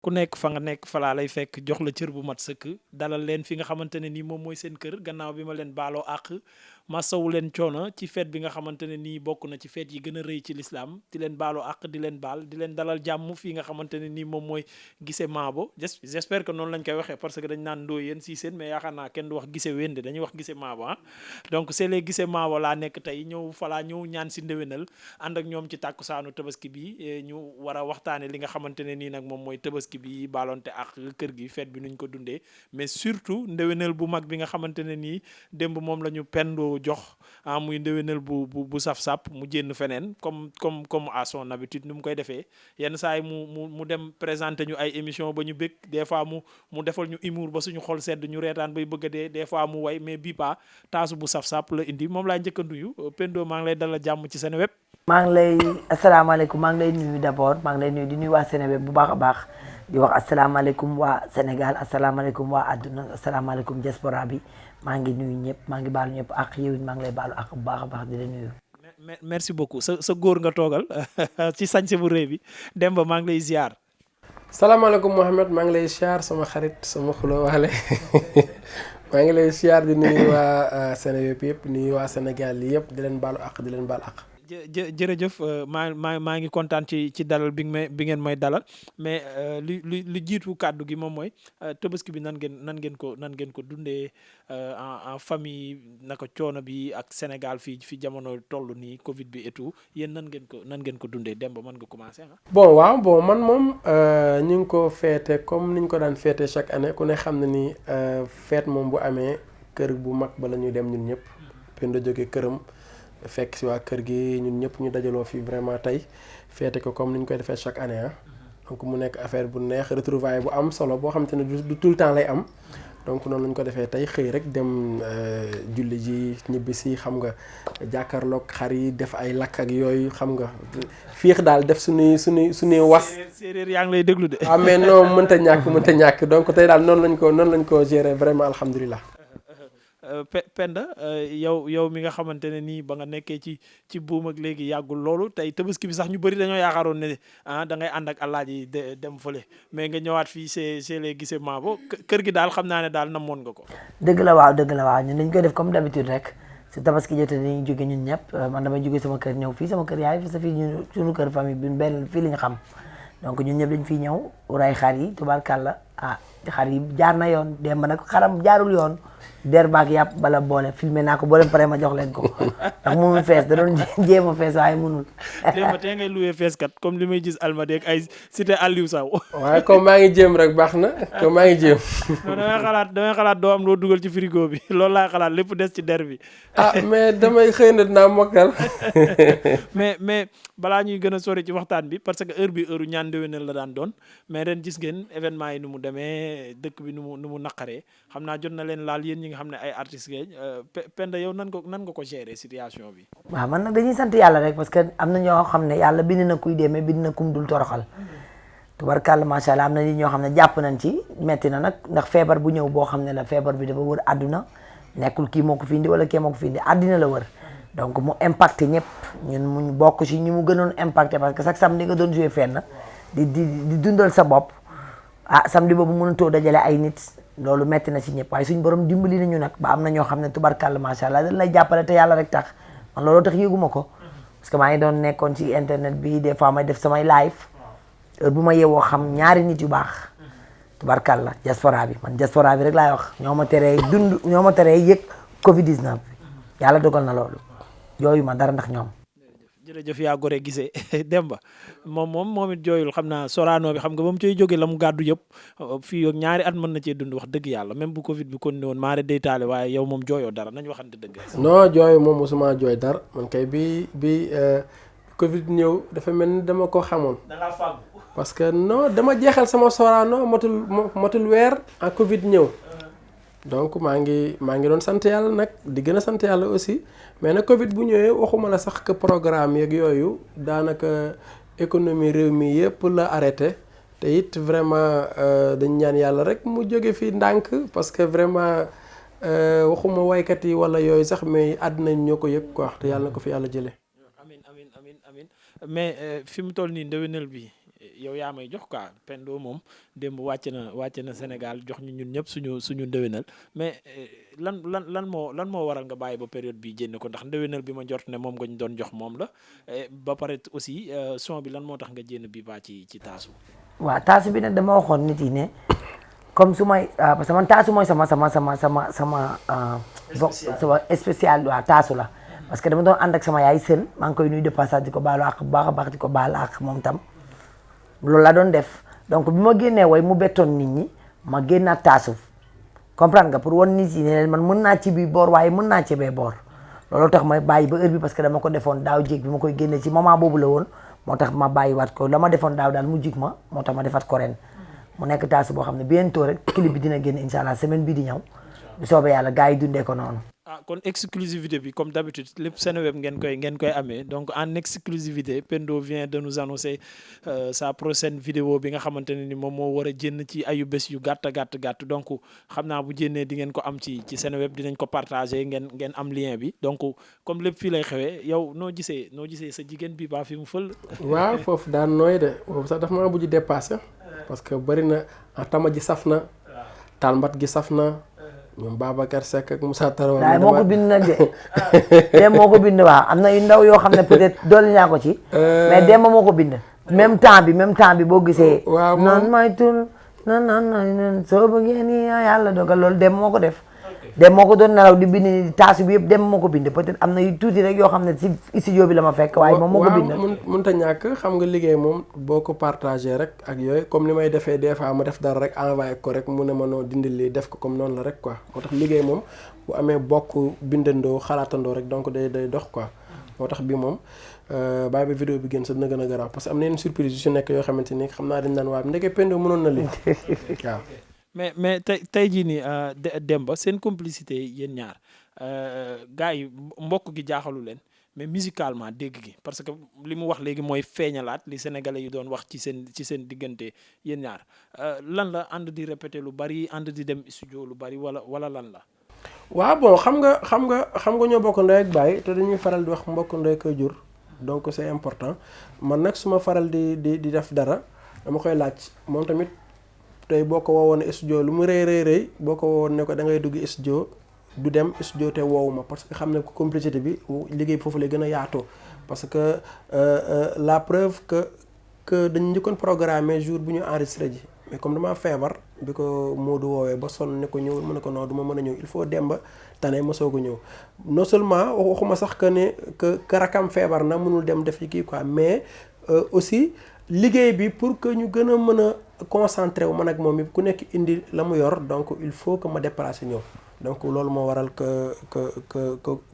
ku nekk fa nga nekk falaa lay fekk jox la cër bu mat sëkk dalal leen fi nga xamante ne nii moom mooy seen kër gannaaw bi ma leen baaloo àq masawu leen coono ci fête bi nga xamante ne nii bokk na ci fête yi gën a rëy ci lislaam di leen baaloo àq di leen baal di leen dalal jàmm fii nga xamante ne nii moom mooy gise maabo j'espère que noonu lañ koy waxee parce que dañ naan ndoo yéen si seen mais yaakaar naa kenn du wax gise wende dañuy wax gise maabo ah donc c'est les gise maabo laa nekk tey ñëw falaa ñëw ñaan si ndéwénal ànd ak ñoom ci tàkkusaanu tabaski bi ñu war a waxtaane li nga xamante ne nii nag moom mooy tabaski bi baalonte ak kër gi fête bi nuñ ko dundee mais surtout ndéwénal bu mag bi nga xamante ne nii démb moom la ñu pendoo jox muy ndéwénal bu saf-sap mu jénn feneen comme à son habitude ni mu koy defee yenn saa yi mu dem présenter ñu ay émission ba ñu bëgg des fois mu defal ñu humour ba suñu xol sedd ñu reetaan bay bëgg a dee des fois mu way mais bii pa taasu bu saf-sap la indi moom laa njëkk a nuyu Pendo maa ngi lay dalal jàmm ci Seneweb. maa ngi lay asalaamaaleykum maa ngi lay nuyu d'abord maa ngi lay nuyu di nuyu waa Seneweb bu baax a baax di wax asalaamaaleykum waa Sénégal asalaamaaleykum waa àdduna asalaamaaleykum diaspora bi maa ngi nuyu ñëpp maa ngi baalu ñëpp ak yow maa ngi lay baalu ak bu baax a baax di la nuyu. merci beaucoup sa góor nga toogal ci sañse bu rëy bi Demba maa ngi lay ziar. salaamaaleykum Mohamed maa ngi lay ziar sama xarit sama xulo waale maa ngi lay ziar di nuyu waa Seneweb yëpp nuyu waa Sénégal yi yëpp di leen baalu ak di leen baal ak. jërëjëf maa ngi kontaan ci dalal bi ngeen may dalal mais li jiitu kàddu gi moom mooy tabaski bi nan ngeen ko dundee en famille naka coono bi ak Sénégal fi jamono toll nii Covid bi et tout yéen nan ngeen ko dundee Demba mën nga commencer ah. bon man moom ñu ngi ko féete comme niñ ko daan féete chaque année ku ne xam ne ni fête moom bu amee kër bu mag ba la ñuy dem ñun ñëpp Penda jóge këram. fekk si waa kër gi ñun ñëpp ñu dajaloo fi vraiment tey feete ko comme ni ñu koy defee chaque année ah donc mu nekk affaire bu neex retrouvaille bu am solo boo xam te ne du tout le temps lay am donc noonu lañ ko defee tey xëy rek dem julli ji ñibbi si xam nga jàkkaarloog xar yi def ay lakk ak yooyu xam nga fiix daal def suñuy was. séeréer yaa ngi lay déglu de. ah mais non mënta ñàkk donc tey daal noonu lañ ko gérer vraiment alhamdulilah. Penda yow mi nga xamante ne nii ba nga nekkee ci buum ak léegi yàggul loolu tey tabaski bi sax ñu bëri dañoo yaakaaroon ne da ngay ànd ak alaaji dem fële mais nga ñëwaat fii c'est les gise maabo kër gi daal xam naa ne daal namoon nga ko. dëgg la waaw ñun dañ koy def comme d'habitude rek su tabaski jotee dañuy jóge ñun ñëpp man damay jóge sama kër ñëw fii sama kër yaay fi sa fii ñu suñu kër famille bi benn fii la ñu xam donc ñun ñëpp dañ fiy ñëw ray xar yi tubaarkàlla xar yi jaar na yoon dem ba nag xaram jaarul yoon der baak yàpp bala boole filmé naa ko boo leen pare ma jox leen ko ndax mënul fees da doon jéem a fees waaye mënul. démb tey ngay loué fees kat comme li may gis Almadies ak ay cité Aliou Sow. waaye comme maa ngi jéem rek baax na comme maa ngi jéem. non damay xalaat doo am loo dugal ci frigo bi loolu laa xalaat lépp des ci der bi. mais damay xëy na dinaa mokkal. mais balaa ñuy gën a sori ci waxtaan bi parce que heure bi heure ñaan ndéwénal la daan doon mais ren gis ngeen événement yi nu mu demee dëkk bi nu mu naqaree xam naa jot na leen laal yéen ñi nga xam ne ay artistes ngeen Penda yow nan nga ko gérer situation bi. waaw man nag dañuy sant yàlla rek parce que am na ñoo xam ne yàlla bind na kuy demee bind na kum dul toroxal tubarkàlla macha allah am na nit ñoo xam ne jàpp nañ ci metti na nag ndax feebar bu ñëw boo xam ne la feebar bi dafa wër àdduna nekkul kii moo ko fi indi wala kii moo ko fi indi àddina la wër donc mu impacté ñëpp ñun mu bokk ci ñi mu gënoon impacté parce que chaque samedi nga doon joué fenn di dundal sa bopp samedi boobu mënatoo dajale ay nit loolu metti na ci ñëpp waaye suñu borom dimbali nañu nag ba am na ñoo xam ne tubarkàlla macha allah dañ lay jàppale te yàlla rek tax man looloo tax yëguma ko parce que maa ngi doon nekkoon ci internet bi des fois may def samay live heure bu ma yeewoo xam ñaari nit yu baax tubarkàlla diaspora bi man diaspora bi rek laay wax ñoo ma teree yëg Covid 19 bi yàlla dogal na loolu yooyu ma dara ndax ñoom. jërëjëf yaa gore gisee Demba moom it jooyul xam naa Sorano bi xam nga ba mu cay jógee la mu gàddu yëpp fii ak ñaari at mën na cee dund wax dëgg yàlla même bu Covid bi continué woon maare day taale waaye yow moom jooyoo dara nañ waxante dëgg. non jooyu moom mosuma jooy dara man kay bi Covid ñëw dafa mel ni dama ko xamoon. da ngaa fàggu. parce que non dama jeexal sama Sorano matul weer ak Covid ñëw. donc maa ngi doon sant yàlla nag di gën a sant yàlla aussi mais nag Covid bu ñëwee waxuma la sax que programme yeeg yooyu daanaka économie réew mi yëpp la arrêté te it vraiment dañ ñaan yàlla rek mu jóge fi ndànk parce que vraiment waxuma waykat yi wala yooyu sax mais àddina ñoo ko yëg quoi te yàlla na ko fi yàlla jëlee. amiin mais fi mu toll nii ndéwénal bi yow yaa may jox quoi Pendo moom démb wàcc na Sénégal jox ñu ñun ñëpp suñu ndëwénal mais lan moo waral nga bàyyi ba période bi jénn ko ndax ndëwénal bi ma jot ne moom nga ñu doon jox moom la ba pare aussi son bi lan moo tax nga jénn bi baa ci taasu. waaw taasu bi nag dama waxoon nit yi ne comme su may parce que man taasu mooy sama spécial waaw taasu la parce que dama doon ànd ak sama yaay sën maa ngi koy nuyu de passage di ko baalu ak bu baax a baax di ko baal ak moom tam loolu la doon def donc bi ma génnee way mu bettoon nit ñi ma génnaat taasu comprendre nga pour wan nit yi ne leen man mën naa ci bii boor waaye mën naa ci bee boor loolu tax ma bàyyi ba heure bi parce que dama ko defoon daaw jéeg bi ma koy génne ci moment boobu la woon moo tax ma bàyyiwaat ko la ma defoon daaw daal mu jig ma moo tax ma defaat ko ren mu nekk taasu boo xam ne bientôt rek clip bi dina génn incha allah semaine bii di ñëw bu soobee yàlla gars yi dundee ko noonu. kon exclusivité bi comme d'habitude lépp Seneweb ngeen koy amee donc en exclusivité Pendo vient de nous annoncer sa prochaine vidéo bi nga xamante ne ni moom moo war a jénn ci ayu bés yu gàtt donc xam naa bu jénnee di ngeen ko am ci Seneweb dinañ ko partager ngeen am lien bi donc comme lépp fii lay xewee yow noo gisee sa jigéen bi baa fi mu fël. waaw foofu daan nooy de boobu sax dafa maa bujj dépassé parce que bëri na tama ji saf na talmbat gi saf na ñoom Babacar Seck ak Moussa Tarawale. waaye moo ko bind nag de moo ko bind waaw am na yu ndaw yoo xam ne peut-être dolli naa ko ci. mais Demba moo ko bind. même temps bi boo gisee. waaw moom nan may tul nan soo bëggee nii yàlla dogal loolu Demba moo ko def. Demba moo ko doon nelaw di bind ni taasu bi yëpp Demba moo ko bind peut-être am na yu tuuti rek yoo xam ne si studio bi la ma fekk. waaye moom moo ko bind. waaw mënut a ñàkk xam nga liggéey moom boo ko partagé rek ak yooyu comme ni may defee des fois ma def dara rek envoyé ko rek mu ne ma noo dindil lii def ko comme noonu la rek quoi moo tax liggéey moom bu amee bokk bindandoo xalaatandoo rek donc day dox quoi moo tax bi moom bàyyi ba vidéo bi gën sa dina gën a garaaw parce que am na yenn surprise yu si nekk yoo xamante ni xam naa dañ naan waa ndeke Pendo mënoon na lii waaw. mais tey jii nii Demba seen complicité yéen ñaar gars yi mbokk gi jaaxalu leen mais musicalement dégg gi parce que li mu wax léegi mooy feeñalaat li sénégalais yi doon wax ci seen diggante yéen ñaar lan la ànd di répéter lu bari ànd di dem studio lu bari wala lan la. waaw bon xam nga ñoo bokk ndey ak baay te dañuy faral di wax mbokk ndey koy jur donc c'est important man nag su ma faral di def dara dama koy laaj moom tamit. tey boo ko woowoon studio lu mu rëy boo ko woowoon ne ko da ngay dugg studio du dem studio te woowu ma parce que xam ne complicité bi liggéey bi foofu lay gën a yaatoo parce que la preuve que dañu njëkkoon programmé jour bu ñu enregistré ji mais comme dama feebar bi ko Modou woowee ba sonn ne ko ñëw mu ne ko non du ma mën a ñëw il faut dem ba tane ma soog a ñëw non seulement waxuma sax que ne que rakam feebar na mënul dem def ci kii quoi mais aussi liggéey bi pour que ñu gën a mën a concentré wu man ak moom ku nekk indi la mu yor donc il faut que ma déplacer ñëw donc loolu moo waral que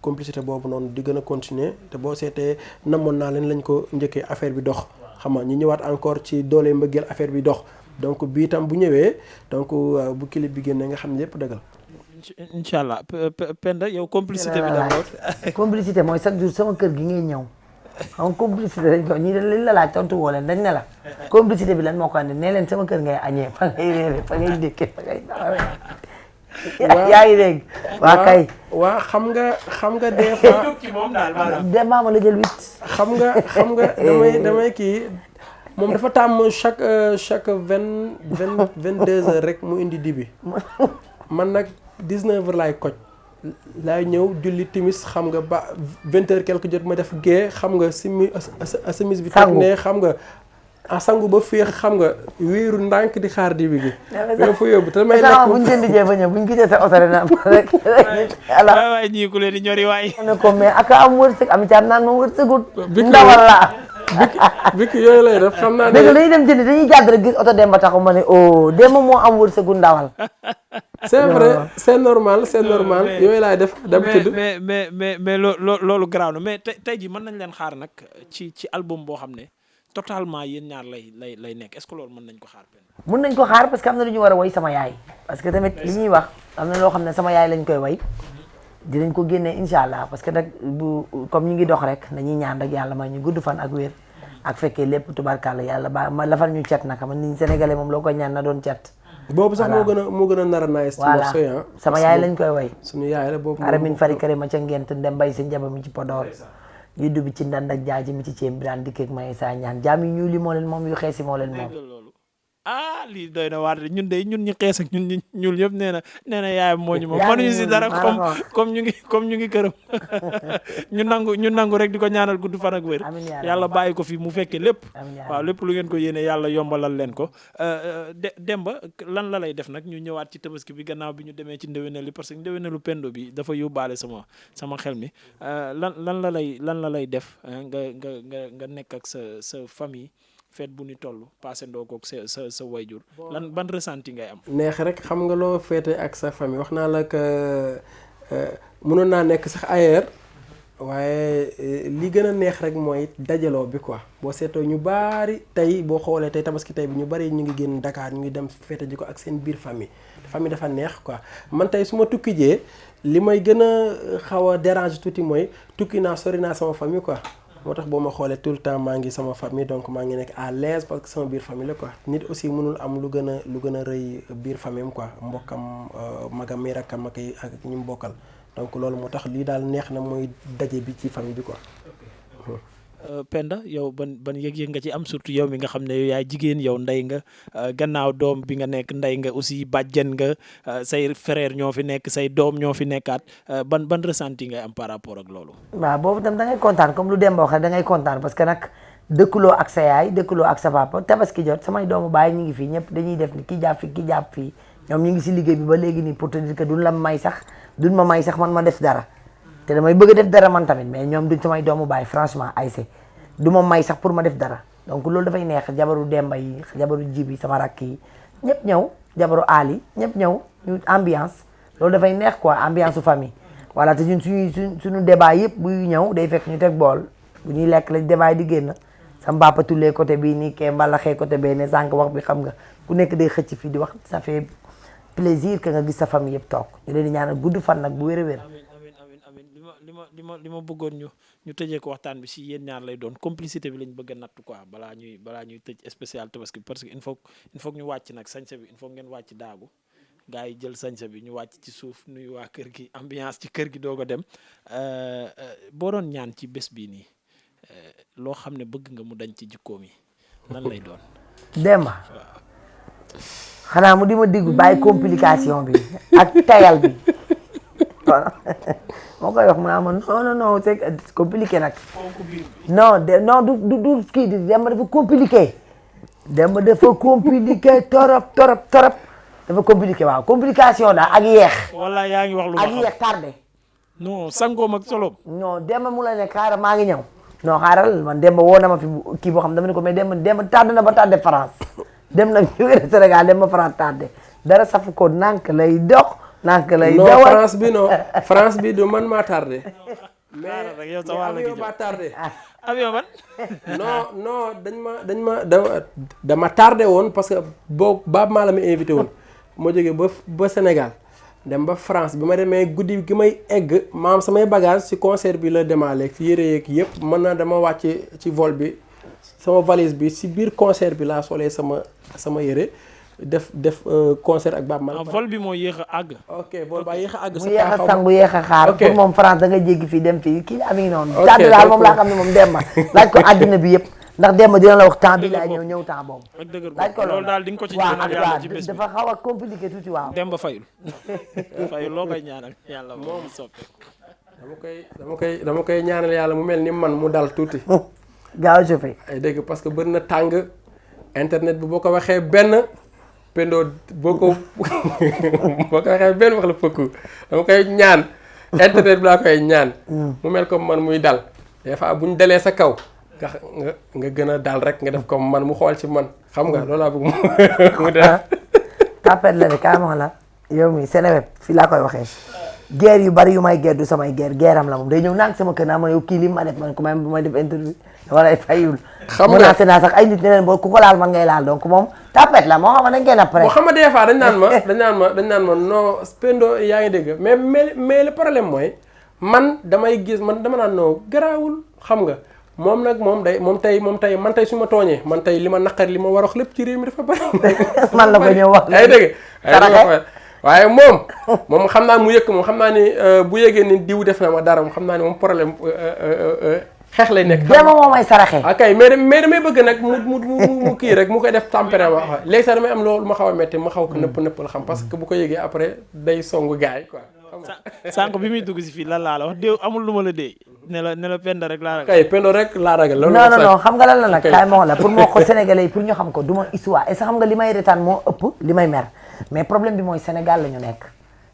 complicité boobu noonu di gën a continuer te boo seetee namoon naa leen lañ ko njëkkee affaire bi dox xam nga ñu ñëwaat encore ci doole mbëggeel affaire bi dox donc bii tam bu ñëwee donc bu clip bi génnee nga xam ne yëpp dëggal. incha allah Penda yow complicité bi d'abord. complicité mooy chaque jour sama kër gi ngay ñëw. xam nga complicité dañ ko ñii dañ la laaj tontu woo leen dañ ne la complicité bi lan moo ko andi nee leen sama kër ngay añee fa ngay réere fa ngay dékkee fa ngay naxawee. yaa ngi dégg. waa kay. waa xam nga des fois. Demba ma la jël 8. xam nga damay kii moom dafa tàmm chaque 22 heures rek mu indi dibi man nag 19 heures laay koj. laay ñëw julli timis xam nga ba 20 heures quelque jot ma def gée xam nga simis bi teg ne xam nga sangu ba féex xam nga wéeru ndànk di xaar dibi gi mais fa yóbbu te may lekk buñ jënd jee ba ñëw buñ gisee sa oto na rek waay ñii ku leen di ñori waay ne ko mais aka am wërsëg am caat naan moom wërsëgut ndawal la bik yooyu lay def xam naa ne dégg dañuy dem jënd dañuy jàdd rek gis oto Demba taxu ma ne oh Demba moo am wërsëgu ndawal c'est vrai c'est normal yooyu laay def d'habitude mais loolu garaaw na mais tey ji mën nañ leen xaar nag ci album boo xam ne totalement yéen ñaar lay nekk est-ce que loolu mën nañ ko xaar mën nañ ko xaar parce que am na lu ñu war a woy sama yaay parce que tamit li ñuy wax am na loo xam ne sama yaay lañ koy woy dinañ ko génnee incha allah parce que nag bu comme ñu ngi dox rek dañuy ñaan rek yàlla may ñu gudd fan ak wér ak fekkee lépp tubarkàlla yàlla ba ma lafal ñu cet nag xam nga ni sénégalais moom loo koy ñaan na doon cet boobu sax moo gën a nar a nice voilà sama yaay lañ koy woy suñu yaay la boobu aramin fari kare ma ca ngent dem bay sa njaba mi ci Podor juddu bi ci ndand ak jaaji mi ci ceeb bi daan dikkeeg may saa ñaan jaam yi ñuul yi moo leen moom yu xees yi moo leen moom. dégg nga loolu lii doy na waar de ñun ñi xees ak ñun ñi ñuul yëpp nee na yaayam moo ñu moom mënuñu si dara comme ñu ngi këram ñu nangu rek di ko ñaanal gudd fan ak wér yàlla bàyyi ko fi mu fekkee lépp waaw lépp lu ngeen ko yéene yàlla yombalal leen ko Demba lan la lay def nag ñu ñëwaat ci tabaski bi gannaaw bi ñu demee ci ndéwénal li parce que ndéwénalu pendo bi dafa yóbbaale sama xel mi lan la lay def nga nekk ak sa famille feet bu ni toll passé ndoo koog sa wayjur lan ban ressenti ngay am. neex rek xam nga loo féete ak sa famille wax naa la que mënoon naa nekk sax ailleurs waaye li gën a neex rek mooy dajaloo bi quoi boo seetoo ñu bari tey boo xoolee tey tabaski tey bi ñu bari ñu ngi génn Dakar ñu ngi dem féete ji ko ak seen biir famille dafa neex quoi man tey su ma tukki jee li may gën a xaw a dérange tuuti mooy tukki naa sori naa sama famille quoi. moo tax boo ma xoolee tout le temps maa ngi sama famille donc maa ngi nekk à l'aise parce que sama biir famille la quoi nit aussi mënul am lu gën a rëy biir famille am quoi mbokkam magam mi rakkam ak ñu mu bokkal donc loolu moo tax lii daal neex na mooy daje bi ci famille bi quoi. Penda yow ban yëg-yëg nga ci am surtout yow mi nga xam ne yow yaay jigéen yow ndey nga gannaaw doom bi nga nekk ndey nga aussi bàjjen nga say frère ñoo fi nekk say doom ñoo fi nekkaat ban ressenti ngay am par rapport ak loolu. waaw boobu tam da ngay kontaan comme lu Demba wax da ngay kontaan parce que nag dëkkuloo ak sa yaay dëkkuloo ak sa papa tabaski jot samay doomu baay ñu ngi fii ñëpp dañuy def ni kii jàpp fii ñoom ñu ngi si liggéey bi ba léegi nii pour te dire que duñ ma may sax man ma def dara. te damay bëgg a def dara man tamit mais ñoom duñ samay doomu baay franchement ayse du ma may sax pour ma def dara donc loolu dafay neex jabaru Demba yi jabaru Jibi sama rakk yi ñëpp ñëw jabaru Ali ñëpp ñëw ñu ambiance loolu dafay neex quoi ambiance su famille voilà te ñun suñu débat yëpp buy ñëw day fekk ñu teg bool bu ñuy lekk la débat yi di génn sama papa tulee côté bii nii kee mbalaxee côté bee ne sànq wax bi xam nga ku nekk day xëcc fii di wax ça fait plaisir que nga gis sa famille yëpp toog ñu leen di ñaanal gudd fan nag bu wér a wér. li ma bëggoon ñu tëjee ko waxtaan bi si yéen ñaar lay doon complicité bi lañ bëgg a natt quoi balaa ñuy tëj spécial tabaski parce que il faut ñu wàcc nag sañse bi il faut ngeen wàcc daagu gars yi jël sañse bi ñu wàcc ci suuf nuyu waa kër gi ambiance ci kër gi doog a dem boo doon ñaan ci bés bii nii loo xam ne bëgg nga mu dañ ci jikkoom yi lan lay doon. Demba xanaa mu di ma diggu bàyyi complication bi ak tayal bi. moo koy wax mu naa ma non c'est compliqué nag non du kii di Demba dafa compliqué torop dafa compliqué waaw complication daal ak yeex walla yaa ngi wax lu ma ak yeex tardé non sangoom ak solom non Demba mu la ne xaaral maa ngi ñëw non xaaral man Demba woo na ma fi kii boo xam dama ne ko mais Demba tardé na ba tardé France dem na jóge Sénégal dem ba France tardé dara safu ko nànk lay dox nank lay dawal France bi du man maa tardé. mais yow avion ba tardé. avion ban. non dama tardé woon parce que boo Baaba Maal la ma invité woon ma jógee ba Sénégal dem ba France bi ma demee guddi gi may egg maam samay bagage ci concert bi la demaale yére yeeg yëpp mën na dama wàcc ci vol bi sama valise bi ci biir concert bi laa solee sama yére. def concert ak Baaba Maal. vol bi moo yéex a àgg. ok vol ba yéex a àgg. mu yéex a sang bu yéex a xaar. pour moom France da nga jéggi fii dem fii kii am ngi noonu. tàdd daal moom laa xam ne moom Demba laaj ko àddina bi yëpp ndax Demba dina la wax temps bi laa ñëw temps boobu. laaj ko loolu daal di nga ko ci ñaanal yàlla ci bés bi dafa xaw a compliqué tuuti waaw. Demba fayul loo koy ñaanal yàlla moom soppe. dama koy ñaanal yàlla mu mel ni man mu dal tuuti. gaaw a chauffé. ay dégg parce que bëri na tàng internet bi boo ko waxee benn. Pendo boo ko waxee benn wax la fëkku dama koy ñaan internet bi laa koy ñaan mu mel comme man muy dal des fois bu ñu dalee sa kaw nga gën a dal rek nga def comme man mu xool ci man xam nga loolu laa bëgg mu def tapet la de kaa ma la yow mi Seneweb fii laa koy waxee guerre yu bari yu may guerre du samay guerre am la moom day ñëw naan sama kër naa ma yow kii li ma def man ko même bu may def interview wala ay fayul xam nga menacé naa sax ay nit ne leen boo ku ko laal man ngay laal donc moom tapet la moo xam ne dañ koy après. boo xam nga des fois dañ naan ma non Pendo yaa ngi dégg mais le problème mooy man damay gis man dama naan non garaawul xam nga moom nag moom tey man tey su ma tooñee man tey li ma naqari li ma war a wax lépp ci réew mi dafa bari. man la ko ñëw wax. yaa ngi dégg waaye moom xam naa mu yëkk moom xam naa ni bu yëgee ni diw def na ma dara moom xam naa ni moom problème xeex lay nekk. Demba moo may saraxe. ok mais damay bëgg nag mu kii rek mu koy def tempérament léegi sax damay am loolu ma xaw a métti ma xaw ko nëpp la xam parce que bu ko yëgee après day songu gars yi quoi. sànq bi muy dugg si fii lan laa la wax déew amul lu ma la dee ne la Penda rek laa ragal. kay Penda rek laa ragal. loolu non xam nga lan la nag kaay ma wax la pour moo ko Sénégalais yi pour ñu xam ko du ma histoire et sax xam nga li may retaan moo ëpp li may mer mais problème bi mooy Sénégal la ñu nekk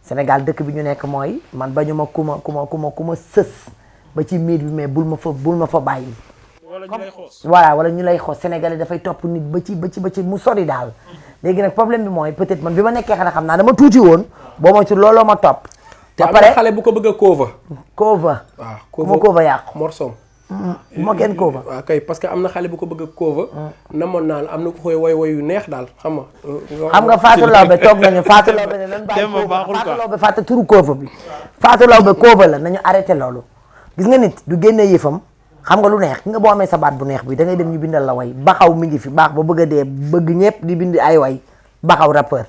Sénégal dëkk bi ñu nekk mooy man bañu ma ku ma sës ba ci miir bi mais bul ma fa bàyyi. wala ñu lay xoos. voilà wala ñu lay xoos Sénégalais dafay topp nit ba ci mu sori daal léegi nag problème bi mooy peut-être man bi ma nekkee xanaa xam naa dama tuuti woon boo ma ci looloo ma topp. te après xale bu ko bëgg a coova. waaw coova yàqu. morsom. bu ma kenn coova. waaw kay parce que am na xale bu ko bëgg a coova. namoon naa am na ku koy woy yu neex daal xam nga. xam nga Fatou Lawbe toog nañu Fatou Lawbe ne lan bàyyi coova Fatou Lawbe fàtte turu coova bi. Fatou Lawbe coova la nañu arrêté loolu. gis nga nit du génnee yëfam xam nga lu neex ki nga boo amee sa baat bu neex bi da ngay dem ñu bindal la way baxaw mi ngi fi baax ba bëgg a dee bëgg ñëpp di bind ay way baxaw rappeur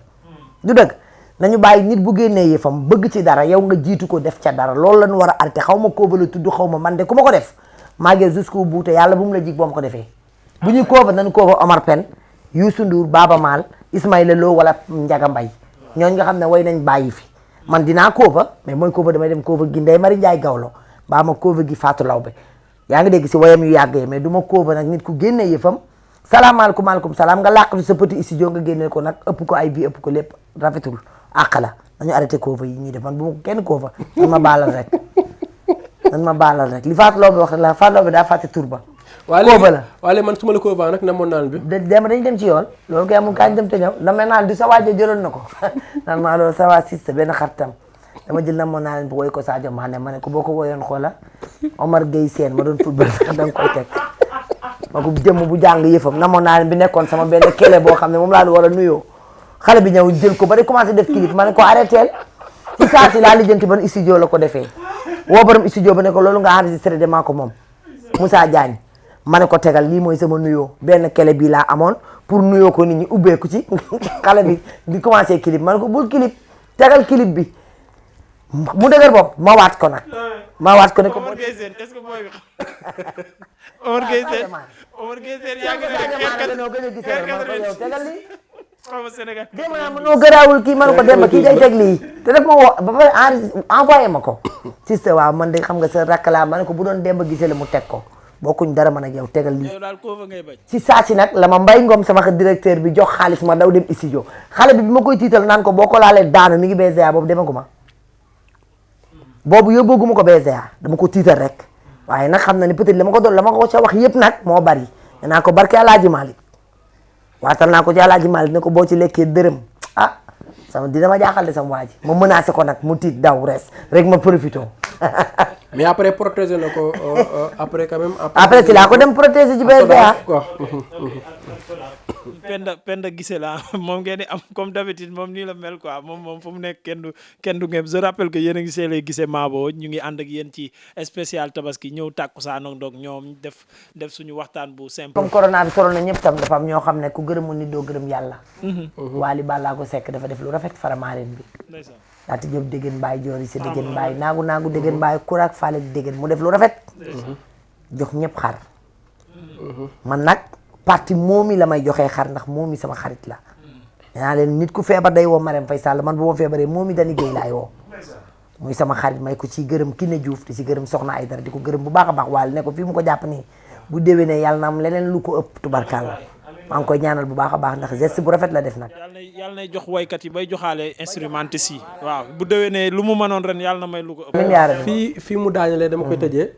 du dëgg. nañu bàyyi nit bu génnee yëfam bëgg ci dara yow nga jiitu ko def ca dara loolu lañu war a arrêté xaw ma kóoba la tudd xaw ma man de ku ma ko def maagee jusqu'au bout te yàlla bu mu la jig boo ma ko defee bu ñuy kóoba nañu kóoba Omar Pène Youssou Ndour Baaba Maal Ismaïla Lo wala Njaga Mbay ñooñu nga xam ne way nañ bàyyi fi man dinaa kóoba mais mooy kóoba damay dem kóoba gi Ndeye Mari Njaay Gawlo baa ma kóoba gi Fatou Lawbe yaa ngi dégg si wayam yu yàggee mais du ma kóoba nag nit ku génnee yëfam salaamaaleykum maaleykum salaam nga làq fi sa petit studio nga génnee ko nag ëpp ko ay vie ëpp ko lépp rafetul àq la nañu arrêté coova yi ñuy def man bu ma ko kenn coova nan ma baalal rek li Fatou Lawbe wax la Fatou Lawbe daa fàtte tur ba coova la waaye man su ma la coova nag namoon naan bi dem dañu dem ci yoon loolu koy amul kañ dem te ñëw damay naan du sa waajo jëloon na ko naan maa loolu sa waa siste benn xaritam dama jël namoon naa leen bu woy ko Sadio Mané ma ne ko boo ko woyoon xoola Omar Gueye Sène ma doon football sax da nga koy teg ma ko jëmm bu jàng yëfam namoon naa leen bi nekkoon sama benn kele boo xam ne moom laa war a nuyoo xale bi ñëw jël ko ba di commencé def clip ma ne ko arrêté ci saa si laa lijjanti ban studio la ko defee woo borom studio ba ne ko loolu nga enregistré de maa ko moom Moussa Diagne ma ne ko tegal lii mooy sama nuyoo benn kele bii laa amoon pour nuyoo ko nit ñi ubbeeku ci xale bi di commencé clip ma ne ko bul clip tegal clip bi mu dëgër bopp ma waat ko nag ma waat ko ne ko Omar Gueye Sène est-ce que mooy Omar Gueye Sène yaa ngi yow tegal lii xaw ma Sénégal démb naa mënoo gëraawul kii man ko dem kii day teg lii te def ma woo ba pare envoyé ma ko siste waaw man de xam nga sa rakk laa ma ne ko bu doon Demba gisee la mu teg ko bokkuñ dara man ak yow tegal lii daal coova ngay bañ si saa si nag la ma Mbay Ngom sama directeur bi jox xaalis ma daw dem studio xale bi ma koy tiital naan ko boo ko laalee daanu mi ngi BZA boobu demaguma boobu yóbbooguma ko BZA dama ko tiital rek waaye nag xam na ni peut-être la ma ko ca wax yëpp nag moo bari danaa ko barke Alaaji Malick waatal naa ko ci Alaaji Malick ne ko boo ci lekkee dërëm sama dina ma jaaxal de sama waa ji ma menacé ko nag mu tiit daw res rek ma profité mais après protéger na ko après quand même. après ci laa ko dem protéger ci BZA. Penda Guissé la moom ngeen di am comme d'habitude moom nii la mel quoi moom fu mu nekk kenn du ngeen je rappelle que yéen a ngi seelee Guissé Mabo ñu ngi ànd ak yéen ci spécial tabaski ñëw tàkkusaan ak ndoog ñoom def suñu waxtaan bu simple. comme corona bi solo na ñëpp tam dafa am ñoo xam ne ku gërëmul nit doo gërëm yàlla. Waly Ballago Seck dafa def lu rafet faramaareen bi. daati Jóob déggeen mbaay joori si déggeen mbaay naagu déggeen mbaay kuraak faale di déggeen mu def lu rafet jox ñëpp xar man nag parti moomi la may joxee xar ndax moomi sama xarit la danaa leen nit ku feebar day woo Marème Faye Sall man bu ma feebaree moomi dañu géey laay woo muy sama xarit may ko ci gërëm Kiné Diouf di si gërëm Soxna Aïdara di ko gërëm bu baax a baax Waly ne ko fii mu ko jàpp nii bu déwénee yàlla na am leneen lu ko ëpp tubarkalla maa ngi koy ñaanal bu baax a baax ndax geste bu rafet la def nag. yàlla nay jox waykat yi bay joxaale instrumentiste yi waaw bu déwénee lu mu mënoon ren yàlla na may lu ko ëpp. fii mu daañalee dama koy tëjee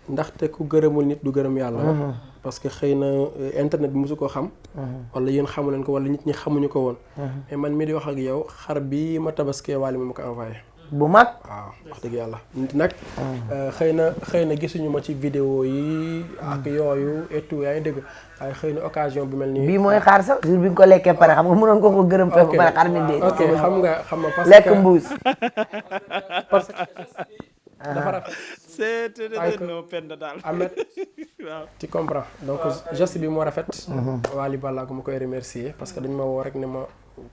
ndaxte ku gërëmul nit du gërëm yàlla. parce que xëy na internet bi mosu ko xam. wala yéen xamu leen ko wala nit ñi xamuñu ko woon. mais man mii di wax ak yow xar bii ma tabaskee Waly ma ko envoyé. bu mag waaw wax dëgg yàlla nit nag xëy na gisuñu ma ci vidéo yi ak yooyu et tout yaa ngi dégg waaye xëy na occasion bi mel nii bii mooy xaar sax jour bi nga ko lekkee pare xam nga mënoon ko gërëm fe pare xar mi dee ok xam nga parce que lekk mbuus parce que dafa rafet c'est no Penda daal Ahmed waaw tu comprends donc geste bi moo rafet Waly Ballago ma koy remercier parce que dañ ma woo rek ne ma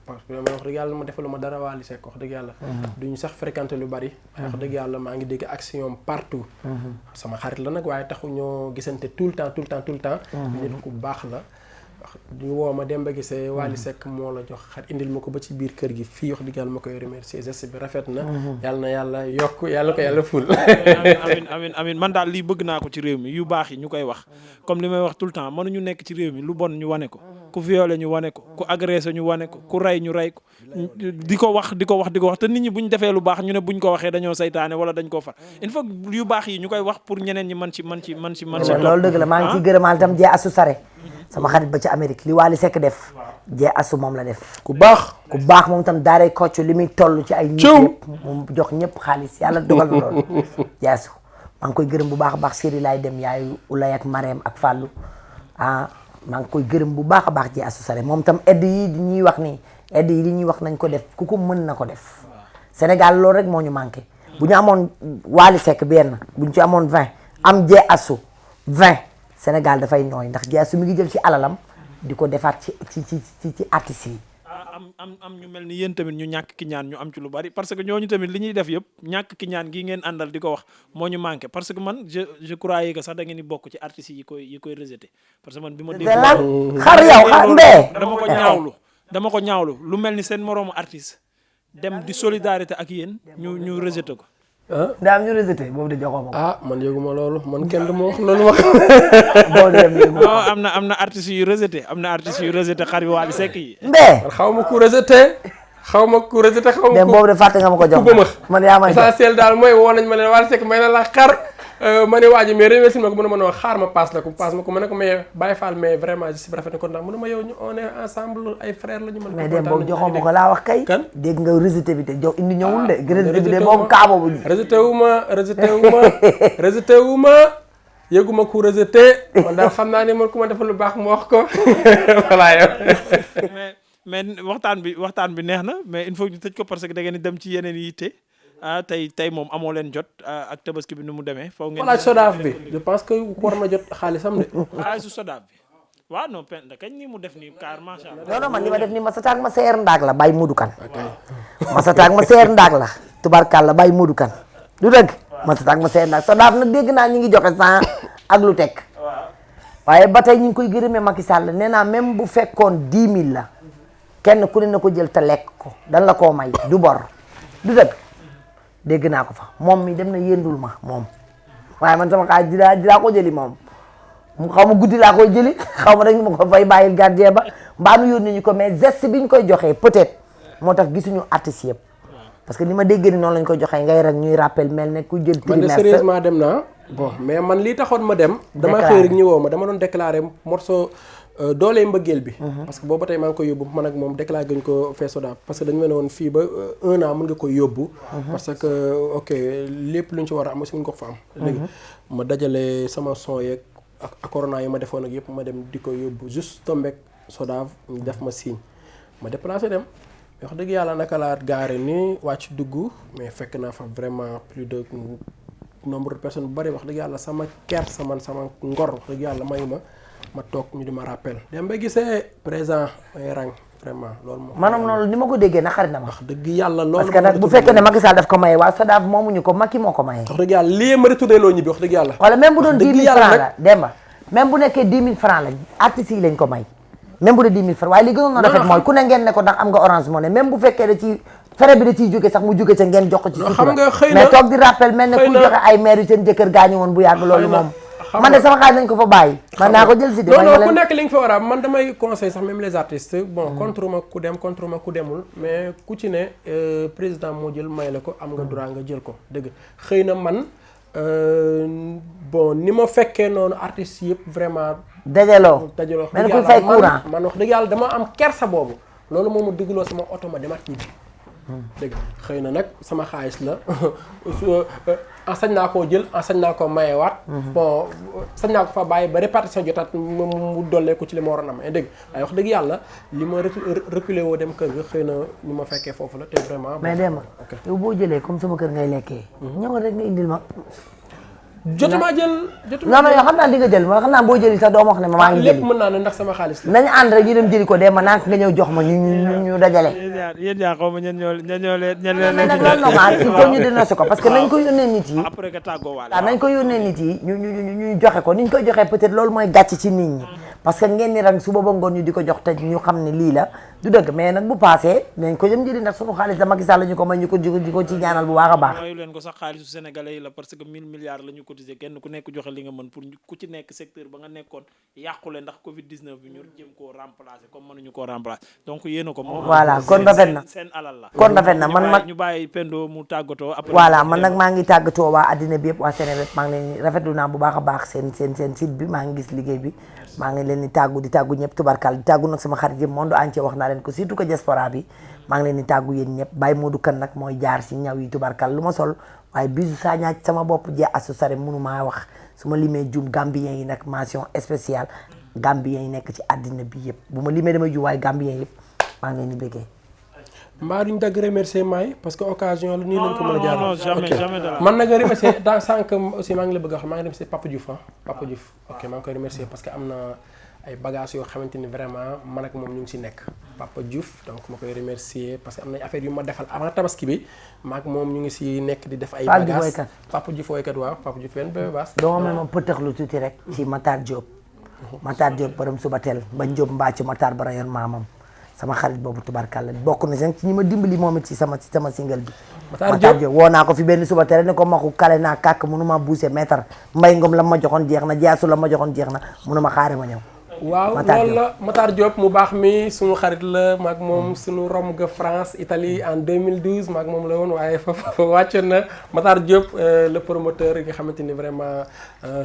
parce que wax dëgg yàlla ma defaluma dara Wally Seck wax dëgg yàlla. duñu sax fréquenté lu bari. waaye wax dëgg yàlla maa ngi dégg action partout. sama xarit la nag waaye taxu ñoo gisante tout le temps. nit ku baax la. ñu woo ma dem ba gisee Wally Seck moo la jox xar indil ma ko ba ci biir kër gi fii wax dëgg yàlla ma koy remercier geste bi rafet na. yàlla na yàlla yokk yàlla ko yàlla ful. amiin man daal lii bëgg naa ko ci réew mi yu baax yi ñu koy wax comme li may wax tout le temps mënuñu nekk ci réew mi lu bon ñu wane ko ku violé ñu wane ko ku agressé ñu wane ko ku rey ñu rey ko di ko wax te nit ñi bu ñu defee lu baax ñu ne buñ ko waxee dañoo saytaane wala dañ koo far il faut yu baax yi ñu koy wax pour ñeneen ñi man ci loolu dëgg la maa ngi ciy gërëmaal tam jee asu sare sama xarit ba ci Amérique li Wally Seck def jee asu moom la def ku baax moom tam daaray kocc li muy toll ci ay nit yëpp moom jox ñëpp xaalis yàlla dogal na loolu jee asu maa ngi koy gërëm bu baax a baax série laay dem yaayu Ulay ak Marème ak Fallou maa ngi koy gërëm bu baax a baax jee asu sare moom tam aide yi di ñuy wax nii aide yi li ñuy wax nañ ko def ku ko mën na ko def Sénégal loolu rek moo ñu manqué bu ñu amoon Wally Seck benn bu ñu ci amoon 20 am jee asu 20 Sénégal dafay nooy ndax jee asu mi ngi jël ci alalam di ko defaat ci artistes yi. am ñu mel ni yéen tamit ñu ñàkk ki ñaan ñu am ci lu bari parce que ñooñu tamit li ñuy def yëpp ñàkk ki ñaan gi ngeen àndal di ko wax moo ñu manqué parce que man je croyais que sax da ngeen di bokk ci artistes yi koy rejeté parce que man bi ma dégg xar yow xar mbee dama ko ñaawlu lu mel ni seen moroomu artiste dem di solidarité ak yéen ñu rejeté ko. daa am ñu rejeté boobu de joxoo ma man yëguma loolu man kenn du ma wax loolu wax. am na artistes yu rejeté xarit Wally Seck yi. mbee xaw ma ku rejeté xaw ma ku boobu de fàtte nga ma ko jox man yaa may essentiel daal mooy woo nañ ma ne Wally Seck may na la xar ma ne waa ji mais remercié ma ko mën a mën a xaar ma paas la ko paas ma ko ma ne ko mais Baye Fall mais vraiment je suis rafet na kontaan mënu ma yow ñu on est ensemble ay frères la ñu mën mais dem boobu joxoo ma ko laa wax kay kan dégg nga rejeté bi te jox indi ñëwul de rejeté bi de boobu kaa boobu rejeté wu ma yëguma ku rejeté man daal xam naa ne man ku ma defal lu baax mu wax ko voilà yow mais waxtaan bi neex na mais il faut ñu tëj ko parce que da ngeen di dem ci yeneen yitte tey moom amoo leen jot ak tabaski bi nu mu demee. foog ngeen wala sodaaf bi je pense que war na jot xaalisam de. xaalisu sodaaf bi waaw non pen da kañ ni mu def nii car macha allah. non man li ma def nii Masataak ma seer ndaag la Baye Modou Kane. Masataak ma seer ndaag la tubarkalla Baye Modou Kane du dëgg. Masataak ma seer ndaag sodaaf nag dégg naa ñi ngi joxe 100 ak lu teg. waaye ba tey ñu ngi koy gërëmee Macky Sall nee naa même bu fekkoon 10 000 la kenn ku ne na ko jël te lekk ko dan la koo may du bor du dëgg. dégg naa ko fa moom mi dem na yëndul ma moom waaye man sama xaaj dinaa ko jëli moom xaw ma guddi laa koy jëli xaw ma dañu ma ko fay bàyyil gardien ba mbaa nu yónni ñu ko mais geste bi ñu koy joxee peut-être moo tax gisuñu artistes yëpp parce que ni ma déggee ni noonu lañ koy joxee ngay rek ñuy rappel mel ne ku jël trimestre. man de sérieusement dem naa bon mais man lii taxoon ma dem. dama xëy rek ñu woo ma dama doon déclaré morceau doolee mbëggeel bi. parce que booba tey maa ngi koy yóbbu man ak moom déclaré gañ ko fee Sodav parce que dañu ma ne woon fii ba 1 an mën nga koy yóbbu. parce que ok lépp lu ñu ci war a am aussi mën nga ko fa am. léegi ma dajale sama son yeeg ak corona yi ma defoon ak yëpp ma dem di ko yóbbu juste tombek Sodav ñu def ma signe ma déplacé dem. wax dëgg yàlla naka laa gaare ni wàcc dugg mais fekk naa fa vraiment plus de nombre de personnes bu bari wax dëgg yàlla sama kersa man sama ngor wax dëgg yàlla mayu ma toog ñu di ma rappel dem ba gisee présent may rang vraiment loolu moom maanaam loolu ni ma ko déggee naqari na ma wax dëgg yàlla loolu parce que nag bu fekkee ne Macky Sall daf ko maye waa Sodav moomuñu ko Macky moo ko maye wax dëgg yàlla lii ma retourné loo ñibbi wax dëgg yàlla wala même bu doon 10 000 francs la Demba même bu nekkee 10 000 francs la artistes yi lañ ko may même bu dee 10 000 francs waaye li gënoon na rafet mooy ku ne ngeen ne ko ndax am nga Orange Money même bu fekkee da ci fere bi da ciy jóge sax mu jóge ca ngeen jox ko ci xam nga xëy na mais toog di rappel mel ne ku joxe ay maire yu seen jëkkër gaañu woon bu yàgg loolu moom man de sama xaalis nañ ko fa bàyyi man naa ko jël si de non ku nekk li nga fa war a man damay conseil sax même les artistes bon contre ma ku dem contre ma ku demul mais ku ci ne président moo jël may la ko am nga droit nga jël ko dëgg xëy na man bon ni ma fekkee noonu artistes yëpp vraiment dajaloo mel kuy fay courant man wax dëgg yàlla dama am kersa boobu loolu moom ma duggloo sama oto ma demat ñibbi dëgg xëy na nag sama xaalis la sañ naa koo jël sañ naa koo mayewaat bon sañ naa ko fa bàyyi ba répartition jotaat mu dollee ko ci li ma waroon am dëgg waaye wax dëgg yàlla li ma reculé woo dem kër ga xëy na ni ma fekkee foofu la te vraiment mais dem yow boo jëlee comme sama kër ngay lekkee ñëwal rek nga indil ma jotuma jël non non yow xam naa di nga jël ma xam naa boo jëli sax doo ma wax ne ma maa ngi jëli lépp mën naa ne ndax sama xaalis la. nañu ànd rek ñu dem jëli ko de ma nànk nga ñëw jox ma ñu dajale. yéen ñaar xaw ma ñan ñoo leen mais nag loolu normal il faut ñu dénoncer ko parce que nañ ko yónnee nit yi. après que tàggoo waale. waaw nañ ko yónnee nit yi ñu joxe ko ni ñu koy joxee peut-être loolu mooy gàcc ci nit ñi parce que ngeen ni rang suba ba ngoon ñu di ko jox te ñu xam ne lii la du dëgg mais nag bu passé nañ ko jëm jëli nag sunu xaalis da Macky Sall la ñu ko may ñu ko ci ñaanal bu baax a baax. mayu leen ko sax xaalisu sénégalais yi la parce que 1000 milliards la ñu cotisé kenn ku nekk joxe li nga mën pour ku ci nekk secteur ba nga nekkoon yàqule ndax Covid 19 bi ñu jëm koo remplacer comme mënuñu koo remplacer donc yéen a ko moom. voilà kon rafet na seen alal la. kon rafet na man ñu bàyyi Pendo mu tàggatoo. après voilà man nag maa ngi tàggatoo waa addina bi yëpp waa Sénégal maa ngi leen rafetlu naa bu baax a baax seen site bi maa ngi gis liggéey bi maa ngi leen di tàggu ñëpp tubarkal di tàggu nag sama xarit yëpp monde entier wax naa leen ko surtout que diaspora bi maa ngi leen di tàggu yéen ñëpp Baye Modou Kane nag mooy jaar si ñaw yi tubarkal lu ma sol waaye bisu sañaa ci sama bopp jee asu sare mënu maa wax su ma limee jum Gambien yi nag mention spéciale Gambien yi nekk ci addina bi yëpp bu ma limee damay jum waaye Gambien yëpp maa ngi leen di bëggee. mbaa duñ dagg remercier maay parce que occasion la nii lañ ko mën a jaar. non jamais de la. man nag remercier dans sànq aussi maa ngi la bëgg a wax maa ngi remercier Papa Diouf Papa Diouf ok maa ngi koy remercier parce que am na ay bagages yoo xamante ni vraiment man ak moom ñu ngi si nekk Papa Diouf donc ma koy remercier parce que am na affaire yu ma defal avant tabaski bi ma ak moom ñu ngi si nekk di def ay bagages Papa Diouf woykat waaw Papa Diouf benn bébé baas. doo ma pëtëxlu tuuti rek ci Matar Diop borom suba teel ba Diop mbaa ci Matar ba rayon maamam sama xarit boobu tubarkalla bokk na ci ñi ma dimbali moom it ci sama single bi. Matar Diop woo naa ko fi benn suba tere ne ko maxu kale naa kàkk mënuma buuse mètre mbay ngom la ma joxoon jeex na jaasu la ma joxoon jeex na mënuma xaare ma ñëw. waaw loolu la Matar Diop mu baax mi suñu xarit la maag moom suñu rom ga France Italie en 2012 maag moom la woon waaye fa wàccoon na Matar Diop le promoteur yi nga xamante ni vraiment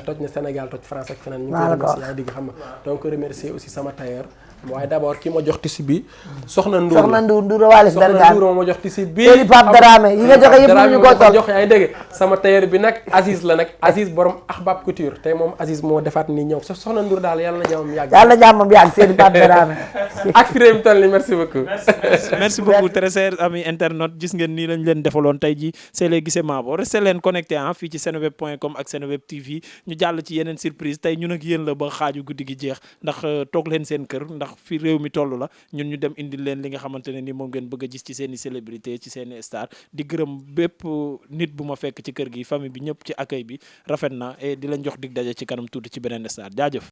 toj na Sénégal toj France ak feneen ñu koy remercier yaa digg xam nga donc remercier aussi sama tailleur waaye d'abord ki ma jox tissu bi Soxna Ndour Walis Bergane ma jox tissu bi Seri Pape Dramé yi nga joxe yëpp ñu ko sol jox yaa ngi dégg sama tailleur bi nag Aziz la nag Aziz borom Ahbab Couture tey moom Aziz moo defaat ni ñëw Soxna Ndour daal yàlla na jàmmam yàgg Seri Pape Dramé ak firé mi toll ni merci beaucoup merci beaucoup très chers amis internautes gis ngeen nii lañ leen defaloon tey ji c'est les Guissé Mabo resté leen connecté fii ci seneweb.com ak Seneweb TV ñu jàll ci yeneen surprise tey ñun ak yéen la ba xaaju guddi gi jeex ndax toog leen seen kër ndax fi réew mi toll la ñun ñu dem indil leen li nga xamante ne ni moom ngeen bëgg a gis ci seen i célébrité ci seen i star di gërëm bépp nit bu ma fekk ci kër gi famille bi ñëpp ci accueil bi rafet na et di leen jox dig daje ci kanam tuuti ci beneen star jaajëf